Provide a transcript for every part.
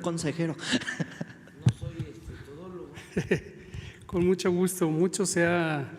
consejero. No soy todólogo. Con mucho gusto. Mucho se ha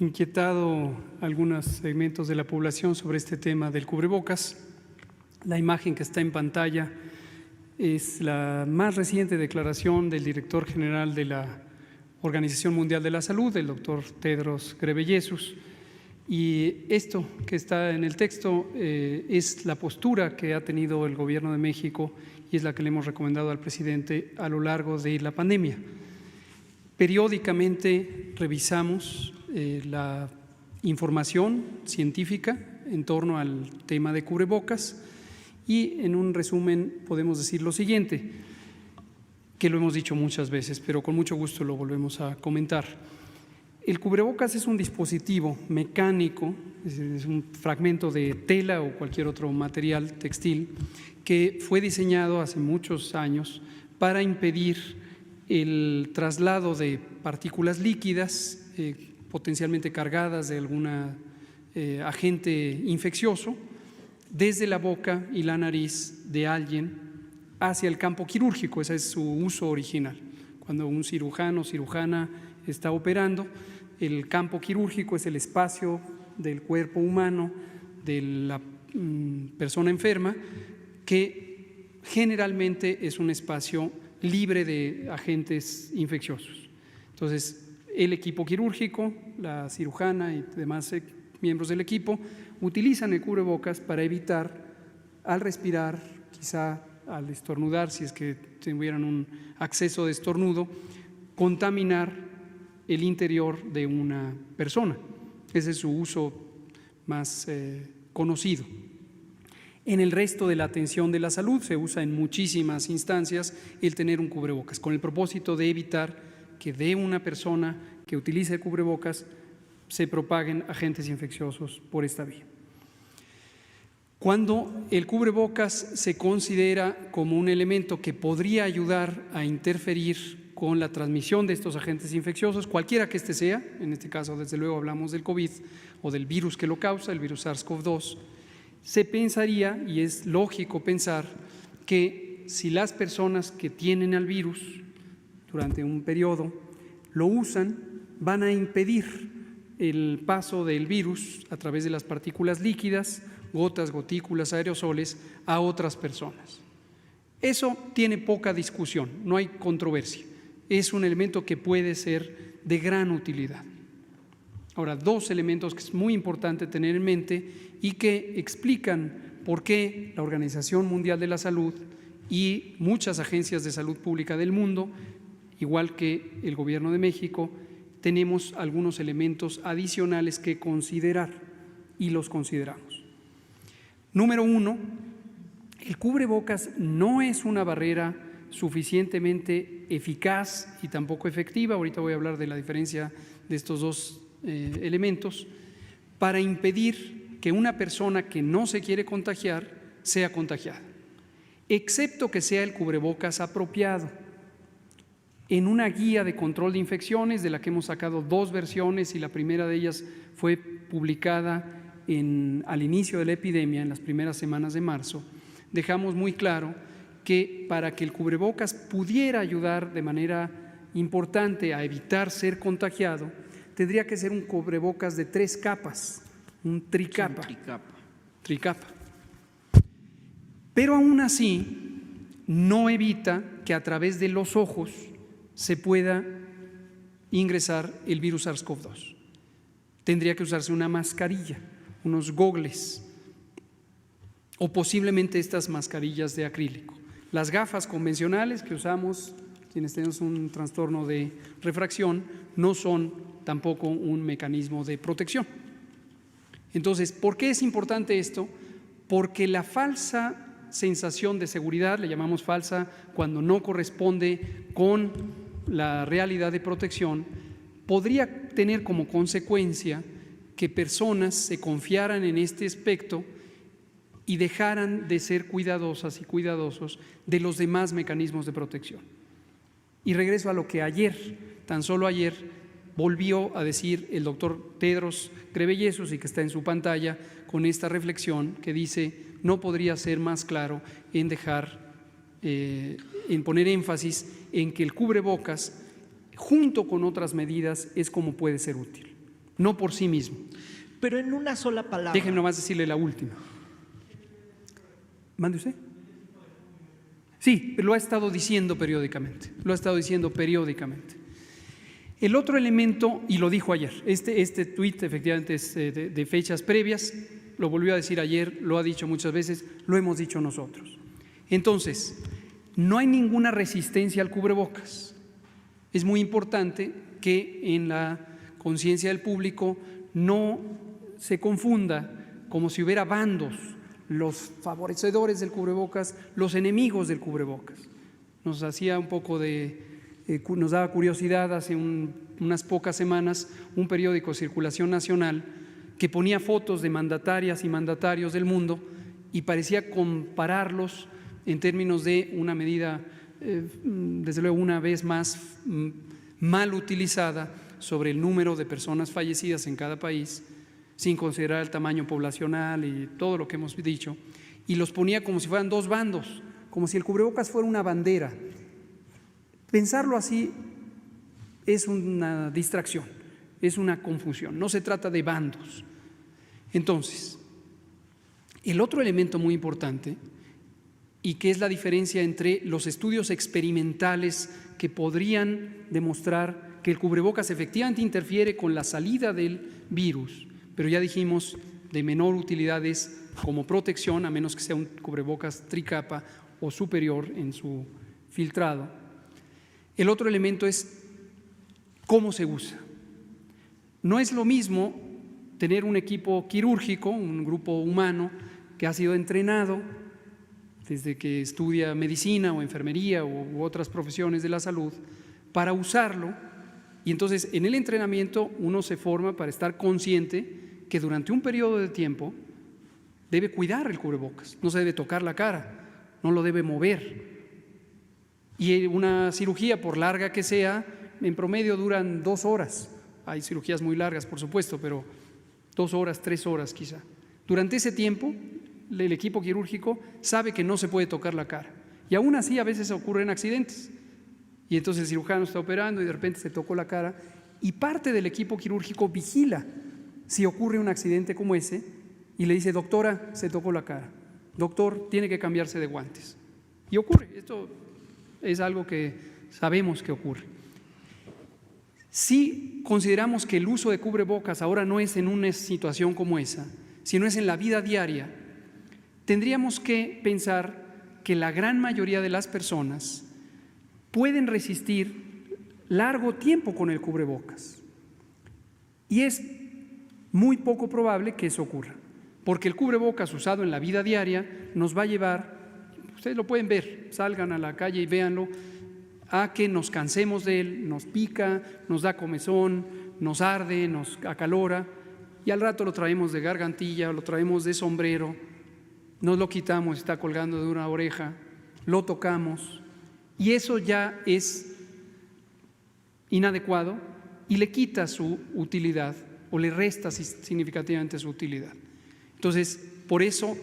inquietado algunos segmentos de la población sobre este tema del cubrebocas. La imagen que está en pantalla es la más reciente declaración del director general de la Organización Mundial de la Salud, el doctor Tedros Ghebreyesus. Y esto que está en el texto es la postura que ha tenido el Gobierno de México y es la que le hemos recomendado al presidente a lo largo de la pandemia. Periódicamente revisamos la información científica en torno al tema de cubrebocas y en un resumen podemos decir lo siguiente, que lo hemos dicho muchas veces, pero con mucho gusto lo volvemos a comentar. El cubrebocas es un dispositivo mecánico, es un fragmento de tela o cualquier otro material textil que fue diseñado hace muchos años para impedir el traslado de partículas líquidas potencialmente cargadas de algún agente infeccioso desde la boca y la nariz de alguien hacia el campo quirúrgico. Ese es su uso original. Cuando un cirujano o cirujana está operando, el campo quirúrgico es el espacio del cuerpo humano de la persona enferma que generalmente es un espacio libre de agentes infecciosos. Entonces, el equipo quirúrgico, la cirujana y demás miembros del equipo utilizan el cubrebocas para evitar al respirar, quizá al estornudar, si es que tuvieran un acceso de estornudo, contaminar el interior de una persona. Ese es su uso más conocido. En el resto de la atención de la salud se usa en muchísimas instancias el tener un cubrebocas, con el propósito de evitar que de una persona que utilice el cubrebocas se propaguen agentes infecciosos por esta vía. Cuando el cubrebocas se considera como un elemento que podría ayudar a interferir con la transmisión de estos agentes infecciosos, cualquiera que este sea, en este caso desde luego hablamos del COVID o del virus que lo causa, el virus SARS-CoV-2, se pensaría, y es lógico pensar, que si las personas que tienen al virus durante un periodo lo usan, van a impedir el paso del virus a través de las partículas líquidas, gotas, gotículas, aerosoles, a otras personas. Eso tiene poca discusión, no hay controversia. Es un elemento que puede ser de gran utilidad. Ahora, dos elementos que es muy importante tener en mente y que explican por qué la Organización Mundial de la Salud y muchas agencias de salud pública del mundo, igual que el Gobierno de México, tenemos algunos elementos adicionales que considerar y los consideramos. Número uno, el cubrebocas no es una barrera suficientemente eficaz y tampoco efectiva, ahorita voy a hablar de la diferencia de estos dos elementos, para impedir que una persona que no se quiere contagiar sea contagiada, excepto que sea el cubrebocas apropiado. En una guía de control de infecciones, de la que hemos sacado dos versiones y la primera de ellas fue publicada al inicio de la epidemia, en las primeras semanas de marzo, dejamos muy claro que para que el cubrebocas pudiera ayudar de manera importante a evitar ser contagiado, tendría que ser un cubrebocas de 3 capas, un tricapa. Tricapa. Pero aún así no evita que a través de los ojos se pueda ingresar el virus SARS-CoV-2. Tendría que usarse una mascarilla, unos gogles o posiblemente estas mascarillas de acrílico. Las gafas convencionales que usamos quienes tenemos un trastorno de refracción no son tampoco un mecanismo de protección. Entonces, ¿por qué es importante esto? Porque la falsa sensación de seguridad, le llamamos falsa cuando no corresponde con la realidad de protección, podría tener como consecuencia que personas se confiaran en este aspecto y dejaran de ser cuidadosas y cuidadosos de los demás mecanismos de protección. Y regreso a lo que ayer, tan solo ayer, volvió a decir el doctor Tedros Ghebreyesus y que está en su pantalla con esta reflexión que dice: no podría ser más claro en dejar en poner énfasis en que el cubrebocas, junto con otras medidas, es como puede ser útil, no por sí mismo. Pero en una sola palabra. Déjenme nomás decirle la última. ¿Mande usted? Sí, lo ha estado diciendo periódicamente, El otro elemento, y lo dijo ayer, este tuit efectivamente es de fechas previas, lo volvió a decir ayer, lo ha dicho muchas veces, lo hemos dicho nosotros. Entonces, no hay ninguna resistencia al cubrebocas. Es muy importante que en la conciencia del público no se confunda como si hubiera bandos, los favorecedores del cubrebocas, los enemigos del cubrebocas. Nos hacía un poco nos daba curiosidad hace unas pocas semanas un periódico Circulación Nacional que ponía fotos de mandatarias y mandatarios del mundo y parecía compararlos en términos de una medida, desde luego una vez más mal utilizada sobre el número de personas fallecidas en cada país, sin considerar el tamaño poblacional y todo lo que hemos dicho, y los ponía como si fueran dos bandos, como si el cubrebocas fuera una bandera. Pensarlo así es una distracción, es una confusión, no se trata de bandos. Entonces, el otro elemento muy importante, y que es la diferencia entre los estudios experimentales que podrían demostrar que el cubrebocas efectivamente interfiere con la salida del virus, pero ya dijimos de menor utilidad es como protección, a menos que sea un cubrebocas tricapa o superior en su filtrado. El otro elemento es cómo se usa. No es lo mismo tener un equipo quirúrgico, un grupo humano que ha sido entrenado desde que estudia medicina o enfermería u otras profesiones de la salud para usarlo, y entonces en el entrenamiento uno se forma para estar consciente que durante un periodo de tiempo debe cuidar el cubrebocas, no se debe tocar la cara, no lo debe mover. Y una cirugía, por larga que sea, en promedio duran 2 horas. Hay cirugías muy largas, por supuesto, pero 2 horas, 3 horas quizá. Durante ese tiempo, el equipo quirúrgico sabe que no se puede tocar la cara. Y aún así a veces ocurren accidentes. Y entonces el cirujano está operando y de repente se tocó la cara y parte del equipo quirúrgico vigila si ocurre un accidente como ese y le dice: doctora, se tocó la cara, doctor, tiene que cambiarse de guantes. Y ocurre, esto es algo que sabemos que ocurre. Si consideramos que el uso de cubrebocas ahora no es en una situación como esa, sino es en la vida diaria, tendríamos que pensar que la gran mayoría de las personas pueden resistir largo tiempo con el cubrebocas. Y es muy poco probable que eso ocurra, porque el cubrebocas usado en la vida diaria nos va a llevar, ustedes lo pueden ver, salgan a la calle y véanlo, a que nos cansemos de él, nos pica, nos da comezón, nos arde, nos acalora, y al rato lo traemos de gargantilla, lo traemos de sombrero, nos lo quitamos, está colgando de una oreja, lo tocamos, y eso ya es inadecuado y le quita su utilidad o le resta significativamente su utilidad. Entonces, por eso,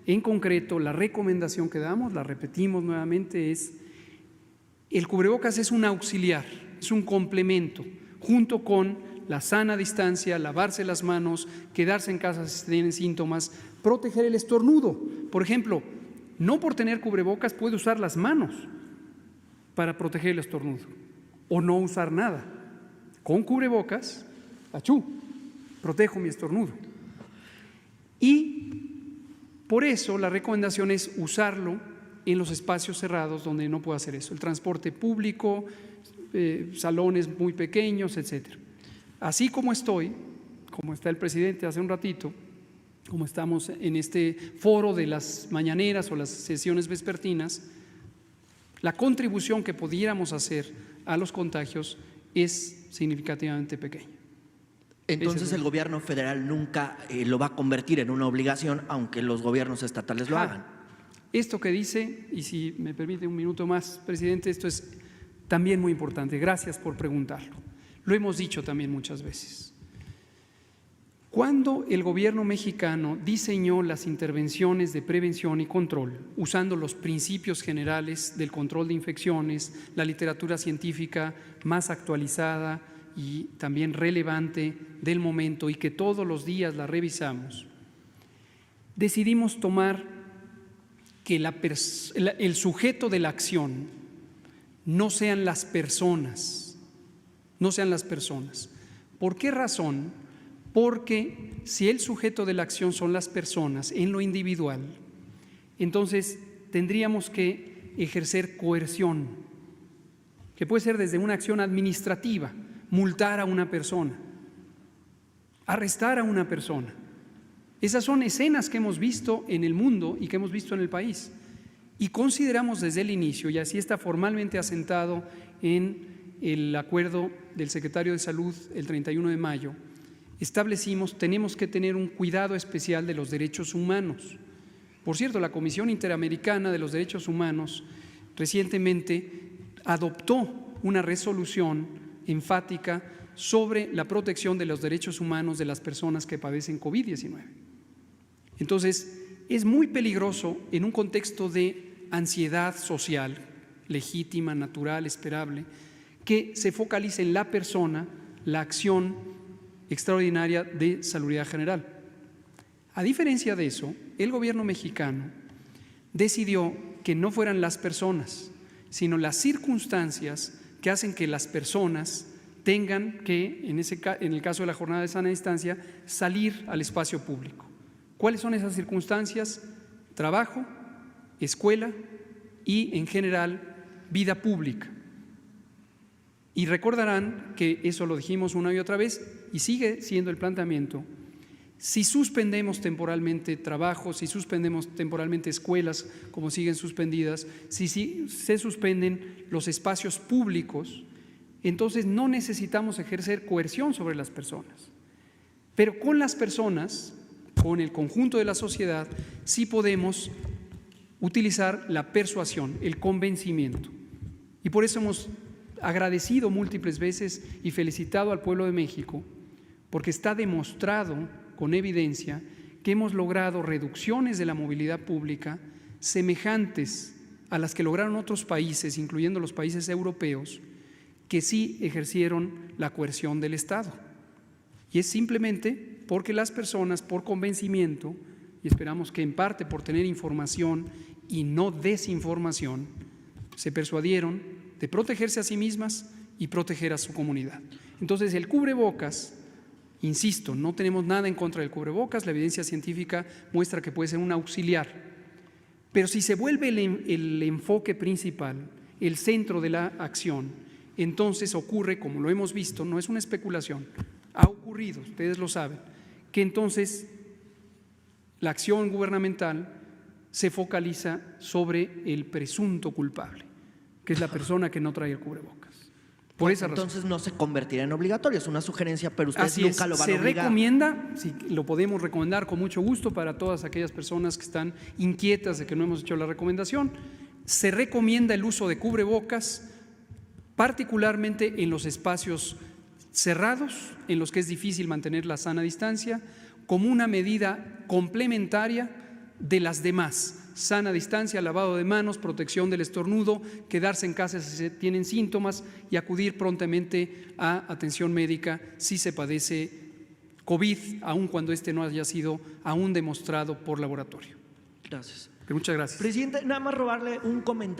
en concreto, la recomendación que damos, la repetimos nuevamente, es: el cubrebocas es un auxiliar, es un complemento, junto con la sana distancia, lavarse las manos, quedarse en casa si tienen síntomas, proteger el estornudo. Por ejemplo, no por tener cubrebocas puede usar las manos para proteger el estornudo, o no usar nada. Con cubrebocas, achú, protejo mi estornudo. Y por eso la recomendación es usarlo en los espacios cerrados donde no puedo hacer eso, el transporte público, salones muy pequeños, etcétera. Así como estoy, como está el presidente hace un ratito, como estamos en este foro de las mañaneras o las sesiones vespertinas, la contribución que pudiéramos hacer a los contagios es significativamente pequeña. Entonces el gobierno federal nunca lo va a convertir en una obligación, aunque los gobiernos estatales lo hagan. Esto que dice, y si me permite un minuto más, presidente, esto es también muy importante. Gracias por preguntarlo. Lo hemos dicho también muchas veces. Cuando el gobierno mexicano diseñó las intervenciones de prevención y control, usando los principios generales del control de infecciones, la literatura científica más actualizada y también relevante del momento y que todos los días la revisamos, decidimos tomar que el sujeto de la acción no sean las personas, ¿Por qué razón? Porque si el sujeto de la acción son las personas en lo individual, entonces tendríamos que ejercer coerción, que puede ser desde una acción administrativa, multar a una persona, arrestar a una persona. Esas son escenas que hemos visto en el mundo y que hemos visto en el país. Y consideramos desde el inicio, y así está formalmente asentado en el acuerdo del secretario de Salud el 31 de mayo, establecimos, tenemos que tener un cuidado especial de los derechos humanos. Por cierto, la Comisión Interamericana de los Derechos Humanos recientemente adoptó una resolución enfática sobre la protección de los derechos humanos de las personas que padecen COVID-19. Entonces, es muy peligroso en un contexto de ansiedad social, legítima, natural, esperable, que se focalice en la persona, la acción extraordinaria de salubridad general. A diferencia de eso, el gobierno mexicano decidió que no fueran las personas, sino las circunstancias que hacen que las personas tengan que, en el caso de la jornada de sana distancia, salir al espacio público. ¿Cuáles son esas circunstancias? Trabajo, escuela y, en general, vida pública. Y recordarán que eso lo dijimos una y otra vez y sigue siendo el planteamiento. Si suspendemos temporalmente trabajo, si suspendemos temporalmente escuelas como siguen suspendidas, si se suspenden los espacios públicos, entonces no necesitamos ejercer coerción sobre las personas. Pero con las personas, con el conjunto de la sociedad, sí podemos utilizar la persuasión, el convencimiento. Y por eso hemos agradecido múltiples veces y felicitado al pueblo de México, porque está demostrado con evidencia que hemos logrado reducciones de la movilidad pública semejantes a las que lograron otros países, incluyendo los países europeos, que sí ejercieron la coerción del Estado. Y es simplemente porque las personas, por convencimiento, y esperamos que en parte por tener información y no desinformación, se persuadieron de protegerse a sí mismas y proteger a su comunidad. Entonces, el cubrebocas, insisto, no tenemos nada en contra del cubrebocas, la evidencia científica muestra que puede ser un auxiliar, pero si se vuelve el enfoque principal, el centro de la acción, entonces ocurre, como lo hemos visto, no es una especulación, ha ocurrido, ustedes lo saben, que entonces la acción gubernamental se focaliza sobre el presunto culpable, que es la persona que no trae el cubrebocas. Por esa razón. Entonces no se convertirá en obligatorio, es una sugerencia, pero ustedes Así nunca es. lo van a obligar. Se recomienda, sí, lo podemos recomendar con mucho gusto para todas aquellas personas que están inquietas de que no hemos hecho la recomendación. Se recomienda el uso de cubrebocas, particularmente en los espacios cerrados, en los que es difícil mantener la sana distancia, como una medida complementaria de las demás. Sana distancia, lavado de manos, protección del estornudo, quedarse en casa si se tienen síntomas y acudir prontamente a atención médica si se padece COVID, aun cuando este no haya sido aún demostrado por laboratorio. Gracias. Muchas gracias. Presidente, nada más robarle un comentario.